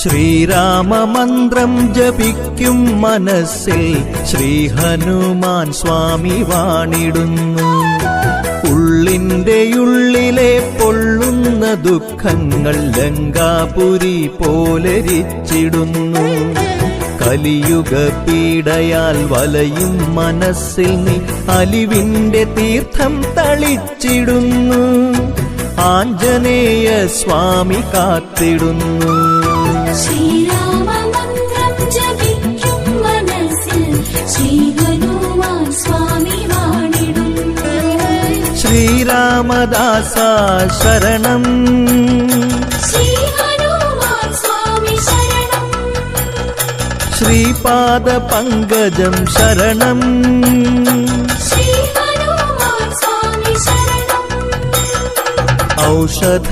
ശ്രീരാമമന്ത്രം ജപിക്കും മനസ്സിൽ ശ്രീ ഹനുമാൻ സ്വാമി വാണിടുന്നു. ഉള്ളിന്റെ ഉള്ളിലെ പൊള്ളുന്ന ദുഃഖങ്ങൾ ലങ്കാപുരി പോലെരിച്ചിടുന്നു. കലിയുഗ പീഡയാൽ വലയും മനസ്സിൽ നീ അലിവിന്റെ തീർത്ഥം തളിച്ചിടുന്നു. ആഞ്ജനേയ സ്വാമി കാത്തിടുന്നു. ശ്രീരാമമന്ത്രം ജപിക്കും മനസ്സിൽ ശ്രീ ഹനുമാൻ സ്വാമി വാണിടുന്നു. ശ്രീരാമദാസ ശരണം, ശ്രീ ഹനുമാൻ സ്വാമി ശരണം. ശ്രീപാദ പങ്കജം ശരണം, ശ്രീ ഹനുമാൻ സ്വാമി ശരണം. ഔഷധ